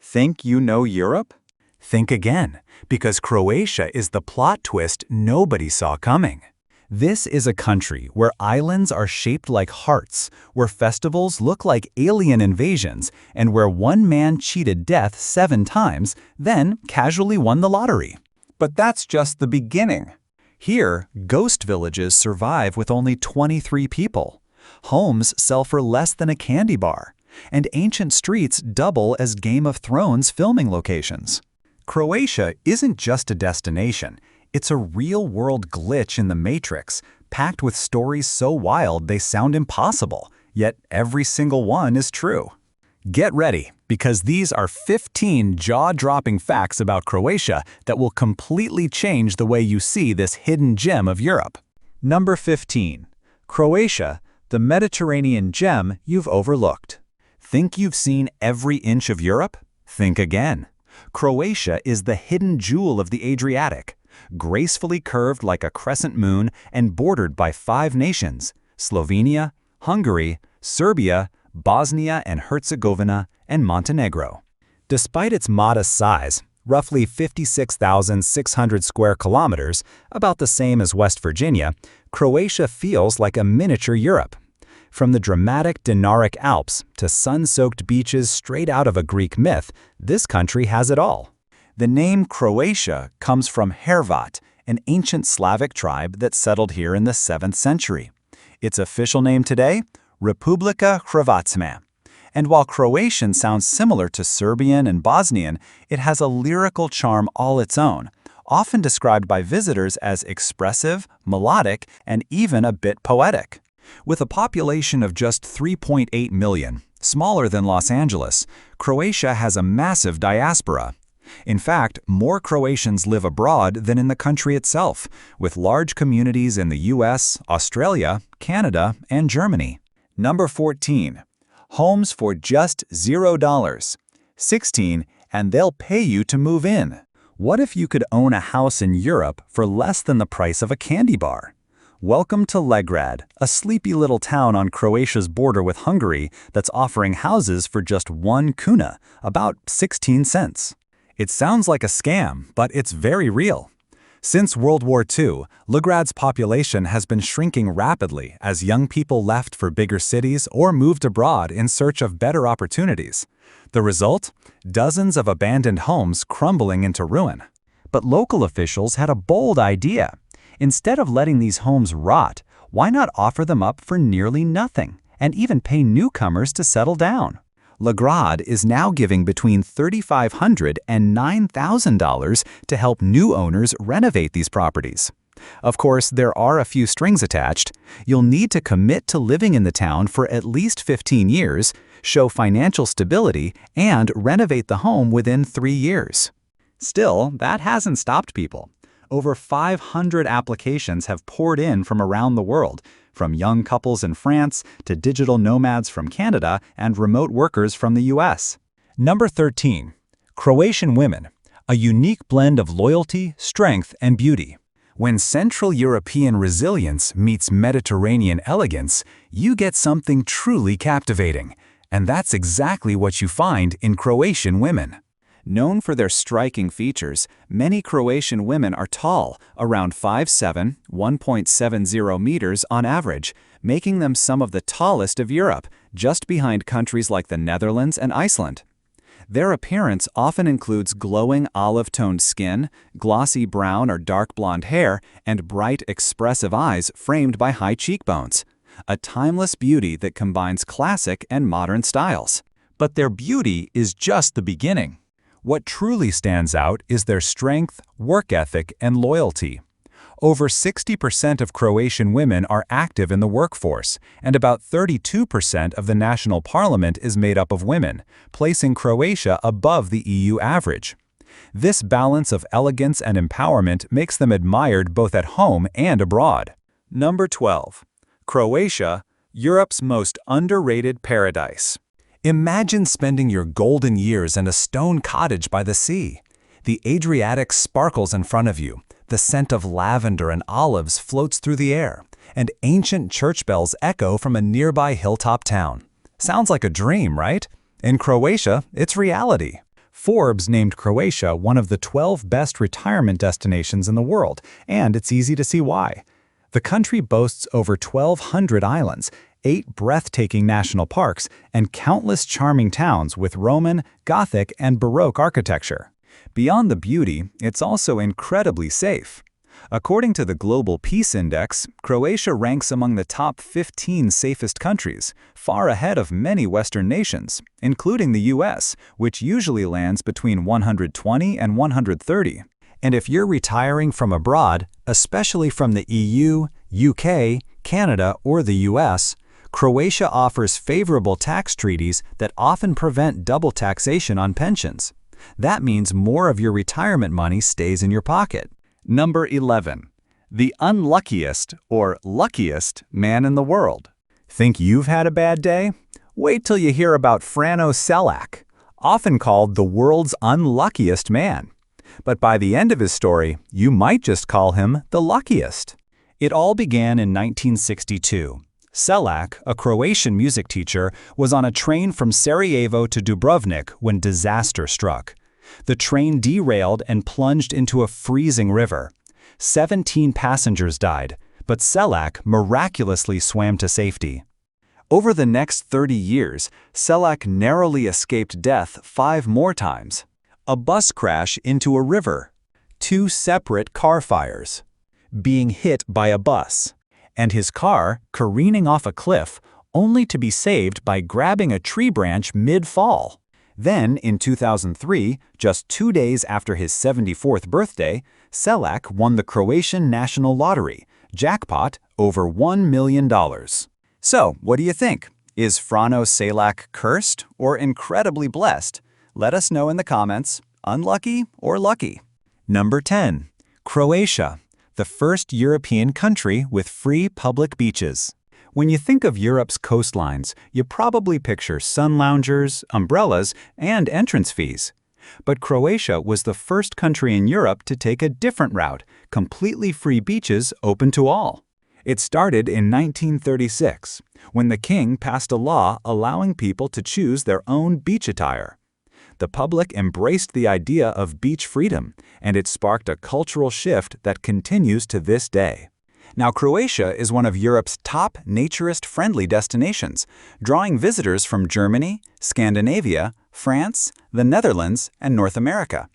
Think you know Europe? Think again, because Croatia is the plot twist nobody saw coming. This is a country where islands are shaped like hearts, where festivals look like alien invasions, and where one man cheated death 7 times, then casually won the lottery. But that's just the beginning. Here, ghost villages survive with only 23 people. Homes sell for less than a candy bar, and ancient streets double as Game of Thrones filming locations. Croatia isn't just a destination. It's a real-world glitch in the Matrix, packed with stories so wild they sound impossible, yet every single one is true. Get ready, because these are 15 jaw-dropping facts about Croatia that will completely change the way you see this hidden gem of Europe. Number 15. Croatia, the Mediterranean gem you've overlooked. Think you've seen every inch of Europe? Think again. Croatia is the hidden jewel of the Adriatic, gracefully curved like a crescent moon and bordered by 5 nations: Slovenia, Hungary, Serbia, Bosnia and Herzegovina, and Montenegro. Despite its modest size, roughly 56,600 square kilometers, about the same as West Virginia, Croatia feels like a miniature Europe. From the dramatic Dinaric Alps to sun-soaked beaches straight out of a Greek myth, this country has it all. The name Croatia comes from Hrvat, an ancient Slavic tribe that settled here in the 7th century. Its official name today? Republika Hrvatska. And while Croatian sounds similar to Serbian and Bosnian, it has a lyrical charm all its own, often described by visitors as expressive, melodic, and even a bit poetic. With a population of just 3.8 million, smaller than Los Angeles, Croatia has a massive diaspora. In fact, more Croatians live abroad than in the country itself, with large communities in the US, Australia, Canada, and Germany. Number 14. Homes for just $0. 16, and they'll pay you to move in. What if you could own a house in Europe for less than the price of a candy bar? Welcome to Legrad, a sleepy little town on Croatia's border with Hungary that's offering houses for just 1 kuna, about 16 cents. It sounds like a scam, but it's very real. Since World War II, Legrad's population has been shrinking rapidly as young people left for bigger cities or moved abroad in search of better opportunities. The result? Dozens of abandoned homes crumbling into ruin. But local officials had a bold idea. Instead of letting these homes rot, why not offer them up for nearly nothing and even pay newcomers to settle down? Legrad is now giving between $3,500 and $9,000 to help new owners renovate these properties. Of course, there are a few strings attached. You'll need to commit to living in the town for at least 15 years, show financial stability, and renovate the home within 3 years. Still, that hasn't stopped people. Over 500 applications have poured in from around the world, from young couples in France to digital nomads from Canada and remote workers from the US. Number 13. Croatian women, a unique blend of loyalty, strength, and beauty. When Central European resilience meets Mediterranean elegance, you get something truly captivating. And that's exactly what you find in Croatian women. Known for their striking features, many Croatian women are tall, around 5'7", 1.70 meters on average, making them some of the tallest of Europe, just behind countries like the Netherlands and Iceland. Their appearance often includes glowing olive-toned skin, glossy brown or dark blonde hair, and bright, expressive eyes framed by high cheekbones. A timeless beauty that combines classic and modern styles. But their beauty is just the beginning. What truly stands out is their strength, work ethic, and loyalty. Over 60% of Croatian women are active in the workforce, and about 32% of the national parliament is made up of women, placing Croatia above the EU average. This balance of elegance and empowerment makes them admired both at home and abroad. Number 12. Croatia, Europe's most underrated paradise. Imagine spending your golden years in a stone cottage by the sea. The Adriatic sparkles in front of you, the scent of lavender and olives floats through the air, and ancient church bells echo from a nearby hilltop town. Sounds like a dream, right? In Croatia, it's reality. Forbes named Croatia one of the 12 best retirement destinations in the world, and it's easy to see why. The country boasts over 1,200 islands, 8 breathtaking national parks, and countless charming towns with Roman, Gothic, and Baroque architecture. Beyond the beauty, it's also incredibly safe. According to the Global Peace Index, Croatia ranks among the top 15 safest countries, far ahead of many Western nations, including the US, which usually lands between 120 and 130. And if you're retiring from abroad, especially from the EU, UK, Canada, or the US, Croatia offers favorable tax treaties that often prevent double taxation on pensions. That means more of your retirement money stays in your pocket. Number 11. The unluckiest or luckiest man in the world. Think you've had a bad day? Wait till you hear about Frano Selak, often called the world's unluckiest man. But by the end of his story, you might just call him the luckiest. It all began in 1962. Selak, a Croatian music teacher, was on a train from Sarajevo to Dubrovnik when disaster struck. The train derailed and plunged into a freezing river. 17 passengers died, but Selak miraculously swam to safety. Over the next 30 years, Selak narrowly escaped death 5 more times. A bus crash into a river, 2 separate car fires, being hit by a bus, and his car careening off a cliff only to be saved by grabbing a tree branch mid-fall. Then, in 2003, just 2 days after his 74th birthday, Selak won the Croatian National Lottery, jackpot over $1 million. So, what do you think? Is Frano Selak cursed or incredibly blessed? Let us know in the comments, unlucky or lucky. Number 10. Croatia, the first European country with free public beaches. When you think of Europe's coastlines, you probably picture sun loungers, umbrellas, and entrance fees. But Croatia was the first country in Europe to take a different route, completely free beaches open to all. It started in 1936, when the king passed a law allowing people to choose their own beach attire. The public embraced the idea of beach freedom, and it sparked a cultural shift that continues to this day. Now, Croatia is one of Europe's top naturist-friendly destinations, drawing visitors from Germany, Scandinavia, France, the Netherlands, and North America.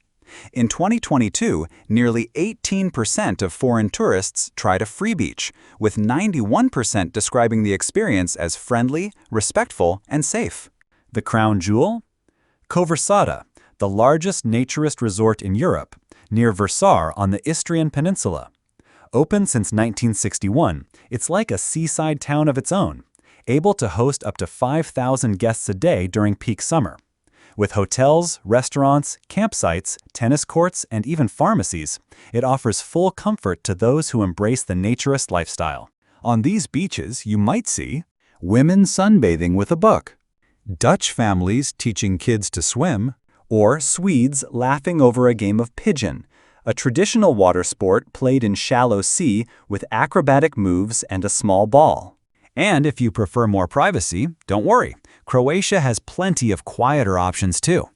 In 2022, nearly 18% of foreign tourists tried a free beach, with 91% describing the experience as friendly, respectful, and safe. The crown jewel? Koversada, the largest naturist resort in Europe, near Versar on the Istrian Peninsula. Open since 1961, it's like a seaside town of its own, able to host up to 5,000 guests a day during peak summer. With hotels, restaurants, campsites, tennis courts, and even pharmacies, it offers full comfort to those who embrace the naturist lifestyle. On these beaches, you might see women sunbathing with a book, Dutch families teaching kids to swim, or Swedes laughing over a game of pigeon, a traditional water sport played in shallow sea with acrobatic moves and a small ball. And if you prefer more privacy, don't worry, Croatia has plenty of quieter options too.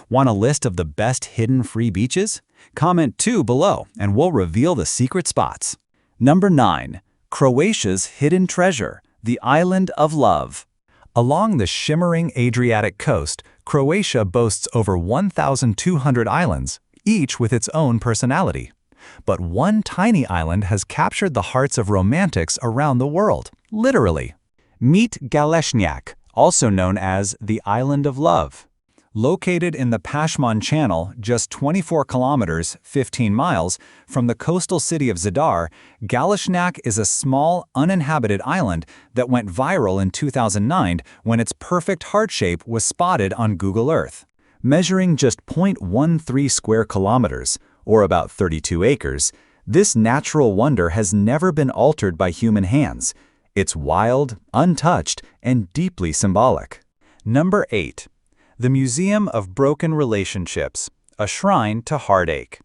Want a list of the best hidden free beaches? Comment 2 below and we'll reveal the secret spots. Number 9. Croatia's hidden treasure, the Island of Love. Along the shimmering Adriatic coast, Croatia boasts over 1,200 islands, each with its own personality. But one tiny island has captured the hearts of romantics around the world, literally. Meet Galeshnjak, also known as the Island of Love. Located in the Pashman Channel, just 24 kilometers, 15 miles, from the coastal city of Zadar, Galeshnjak is a small, uninhabited island that went viral in 2009 when its perfect heart shape was spotted on Google Earth. Measuring just 0.13 square kilometers, or about 32 acres, this natural wonder has never been altered by human hands. It's wild, untouched, and deeply symbolic. Number 8. The Museum of Broken Relationships, a shrine to heartache.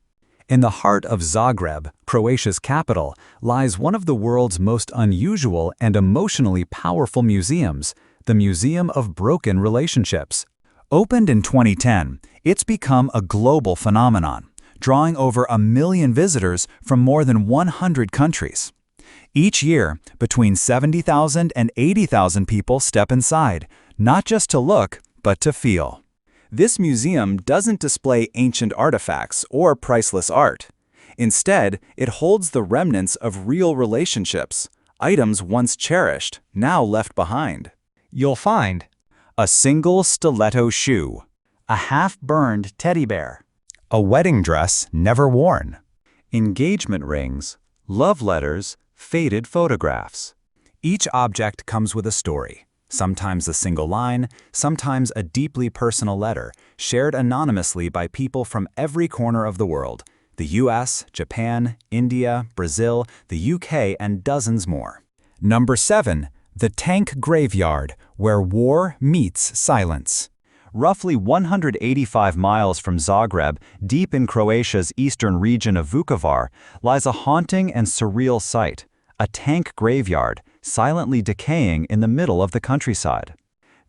In the heart of Zagreb, Croatia's capital, lies one of the world's most unusual and emotionally powerful museums, the Museum of Broken Relationships. Opened in 2010, it's become a global phenomenon, drawing over 1 million visitors from more than 100 countries. Each year, between 70,000 and 80,000 people step inside, not just to look, but to feel. This museum doesn't display ancient artifacts or priceless art. Instead, it holds the remnants of real relationships, items once cherished, now left behind. You'll find a single stiletto shoe, a half-burned teddy bear, a wedding dress never worn, engagement rings, love letters, faded photographs. Each object comes with a story, sometimes a single line, sometimes a deeply personal letter, shared anonymously by people from every corner of the world: the US, Japan, India, Brazil, the UK, and dozens more. Number 7. The Tank Graveyard, where war meets silence. Roughly 185 miles from Zagreb, deep in Croatia's eastern region of Vukovar, lies a haunting and surreal sight, a tank graveyard, silently decaying in the middle of the countryside.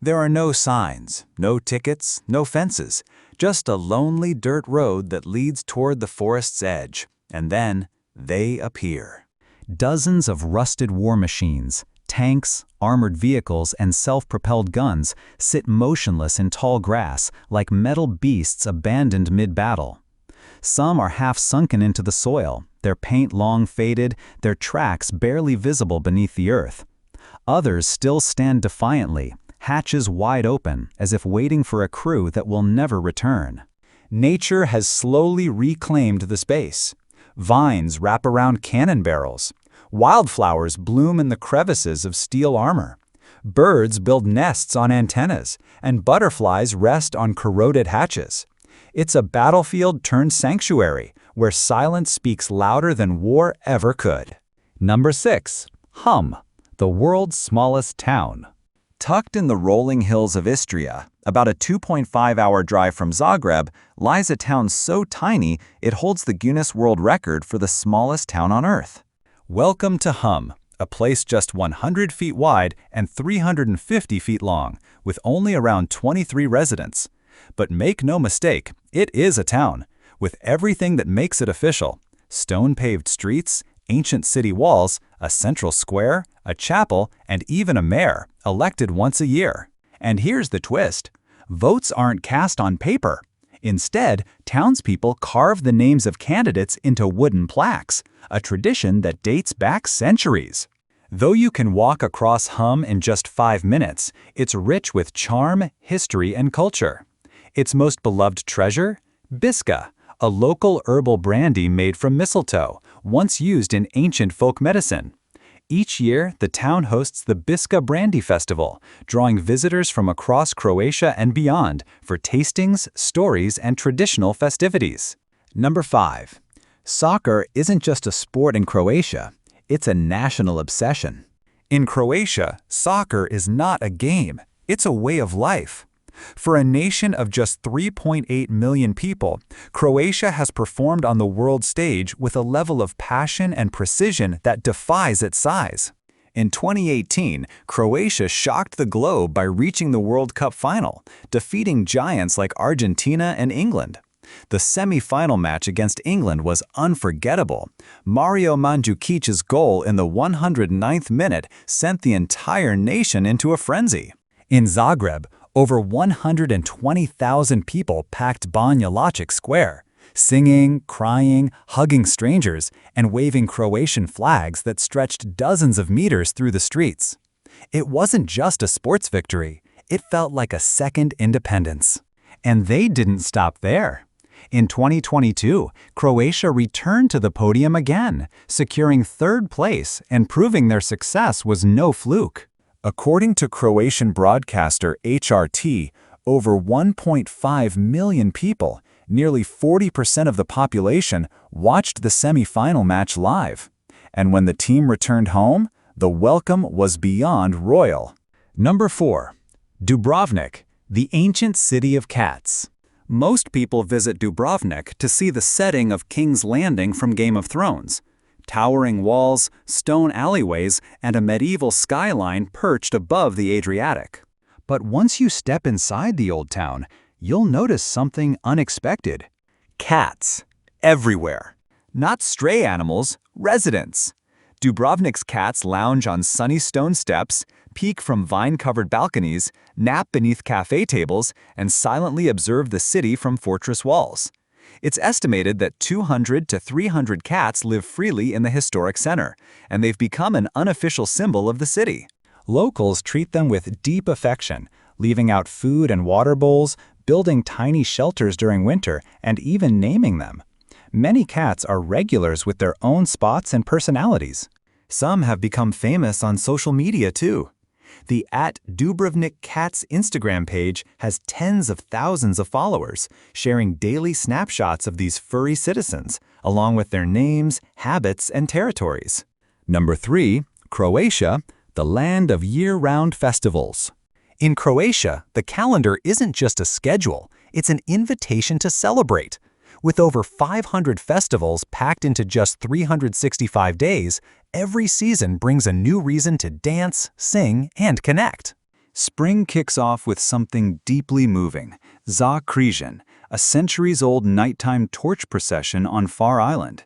There are no signs, no tickets, no fences, just a lonely dirt road that leads toward the forest's edge, and then they appear. Dozens of rusted war machines, tanks, armored vehicles, and self-propelled guns sit motionless in tall grass like metal beasts abandoned mid-battle. Some are half sunken into the soil, their paint long faded, their tracks barely visible beneath the earth. Others still stand defiantly, hatches wide open, as if waiting for a crew that will never return. Nature has slowly reclaimed the space. Vines wrap around cannon barrels. Wildflowers bloom in the crevices of steel armor. Birds build nests on antennas, and butterflies rest on corroded hatches. It's a battlefield turned sanctuary, where silence speaks louder than war ever could. Number 6. Hum, the world's smallest town. Tucked in the rolling hills of Istria, about a 2.5-hour drive from Zagreb, lies a town so tiny it holds the Guinness World Record for the smallest town on Earth. Welcome to Hum, a place just 100 feet wide and 350 feet long, with only around 23 residents. But make no mistake, it is a town, with everything that makes it official: stone-paved streets, ancient city walls, a central square, a chapel, and even a mayor, elected once a year. And here's the twist: votes aren't cast on paper. Instead, townspeople carve the names of candidates into wooden plaques, a tradition that dates back centuries. Though you can walk across Hum in just 5 minutes, it's rich with charm, history, and culture. Its most beloved treasure? Biska, a local herbal brandy made from mistletoe, once used in ancient folk medicine. Each year, the town hosts the Biska Brandy Festival, drawing visitors from across Croatia and beyond for tastings, stories, and traditional festivities. Number 5. Soccer isn't just a sport in Croatia, it's a national obsession. In Croatia, soccer is not a game, it's a way of life. For a nation of just 3.8 million people, Croatia has performed on the world stage with a level of passion and precision that defies its size. In 2018, Croatia shocked the globe by reaching the World Cup final, defeating giants like Argentina and England. The semi-final match against England was unforgettable. Mario Mandžukić's goal in the 109th minute sent the entire nation into a frenzy. In Zagreb, over 120,000 people packed Banja Luka Square, singing, crying, hugging strangers, and waving Croatian flags that stretched dozens of meters through the streets. It wasn't just a sports victory, it felt like a second independence. And they didn't stop there. In 2022, Croatia returned to the podium again, securing 3rd place and proving their success was no fluke. According to Croatian broadcaster HRT, over 1.5 million people, nearly 40% of the population, watched the semi-final match live. And when the team returned home, the welcome was beyond royal. Number 4. Dubrovnik, the ancient city of cats. Most people visit Dubrovnik to see the setting of King's Landing from Game of Thrones. Towering walls, stone alleyways, and a medieval skyline perched above the Adriatic. But once you step inside the old town, you'll notice something unexpected. Cats. Everywhere. Not stray animals, residents. Dubrovnik's cats lounge on sunny stone steps, peek from vine-covered balconies, nap beneath cafe tables, and silently observe the city from fortress walls. It's estimated that 200 to 300 cats live freely in the historic center, and they've become an unofficial symbol of the city. Locals treat them with deep affection, leaving out food and water bowls, building tiny shelters during winter, and even naming them. Many cats are regulars with their own spots and personalities. Some have become famous on social media too. The @Dubrovnik Cats Instagram page has tens of thousands of followers, sharing daily snapshots of these furry citizens, along with their names, habits, and territories. Number 3, Croatia, the land of year-round festivals. In Croatia, the calendar isn't just a schedule, it's an invitation to celebrate. With over 500 festivals packed into just 365 days, every season brings a new reason to dance, sing, and connect. Spring kicks off with something deeply moving, Za Križan, a centuries-old nighttime torch procession on Far Island.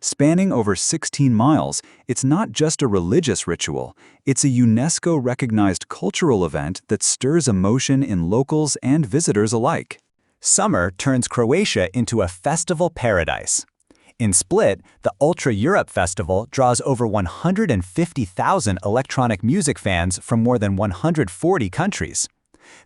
Spanning over 16 miles, it's not just a religious ritual, it's a UNESCO-recognized cultural event that stirs emotion in locals and visitors alike. Summer turns Croatia into a festival paradise. In Split, the Ultra Europe Festival draws over 150,000 electronic music fans from more than 140 countries.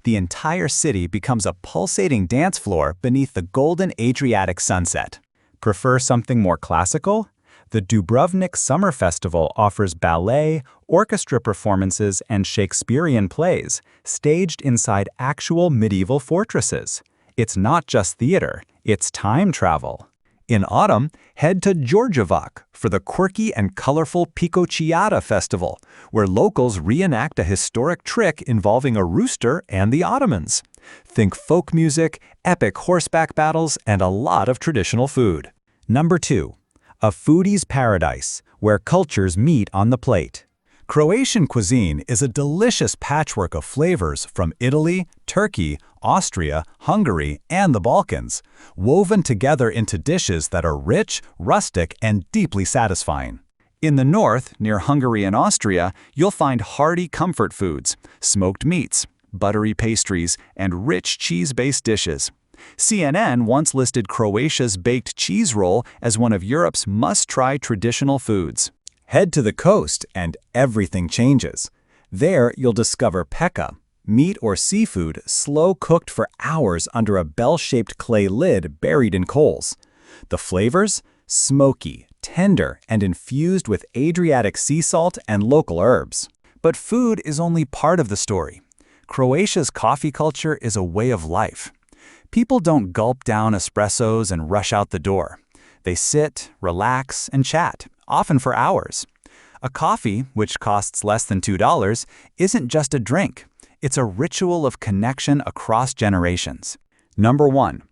The entire city becomes a pulsating dance floor beneath the golden Adriatic sunset. Prefer something more classical? The Dubrovnik Summer Festival offers ballet, orchestra performances, and Shakespearean plays, staged inside actual medieval fortresses. It's not just theater, it's time travel. In autumn, head to Đurđevac for the quirky and colorful Picocciata Festival, where locals reenact a historic trick involving a rooster and the Ottomans. Think folk music, epic horseback battles, and a lot of traditional food. Number 2, a foodie's paradise, where cultures meet on the plate. Croatian cuisine is a delicious patchwork of flavors from Italy, Turkey, Austria, Hungary, and the Balkans, woven together into dishes that are rich, rustic, and deeply satisfying. In the north, near Hungary and Austria, you'll find hearty comfort foods, smoked meats, buttery pastries, and rich cheese-based dishes. CNN once listed Croatia's baked cheese roll as one of Europe's must-try traditional foods. Head to the coast and everything changes. There you'll discover peka, meat or seafood slow-cooked for hours under a bell-shaped clay lid buried in coals. The flavors? Smoky, tender, and infused with Adriatic sea salt and local herbs. But food is only part of the story. Croatia's coffee culture is a way of life. People don't gulp down espressos and rush out the door. They sit, relax, and chat, often for hours. A coffee, which costs less than $2, isn't just a drink. It's a ritual of connection across generations. Number 1.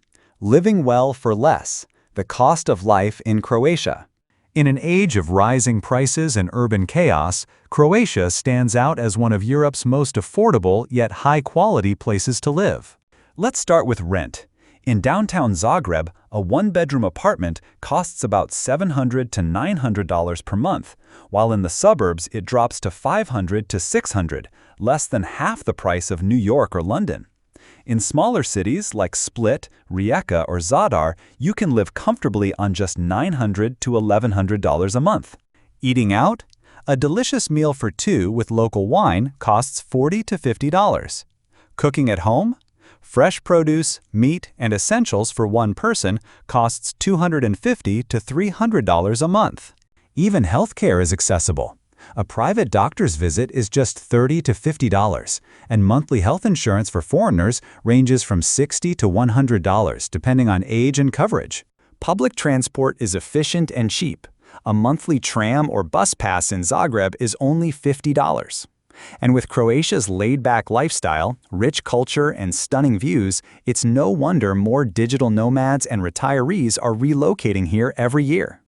Living well for less. The cost of life in Croatia. In an age of rising prices and urban chaos, Croatia stands out as one of Europe's most affordable yet high-quality places to live. Let's start with rent. In downtown Zagreb, a one-bedroom apartment costs about $700 to $900 per month, while in the suburbs it drops to $500 to $600, less than half the price of New York or London. In smaller cities like Split, Rijeka, or Zadar, you can live comfortably on just $900 to $1,100 a month. Eating out? A delicious meal for two with local wine costs $40 to $50. Cooking at home? Fresh produce, meat, and essentials for one person costs $250 to $300 a month. Even healthcare is accessible. A private doctor's visit is just $30 to $50, and monthly health insurance for foreigners ranges from $60 to $100 depending on age and coverage. Public transport is efficient and cheap. A monthly tram or bus pass in Zagreb is only $50. And with Croatia's laid-back lifestyle, rich culture, and stunning views, it's no wonder more digital nomads and retirees are relocating here every year.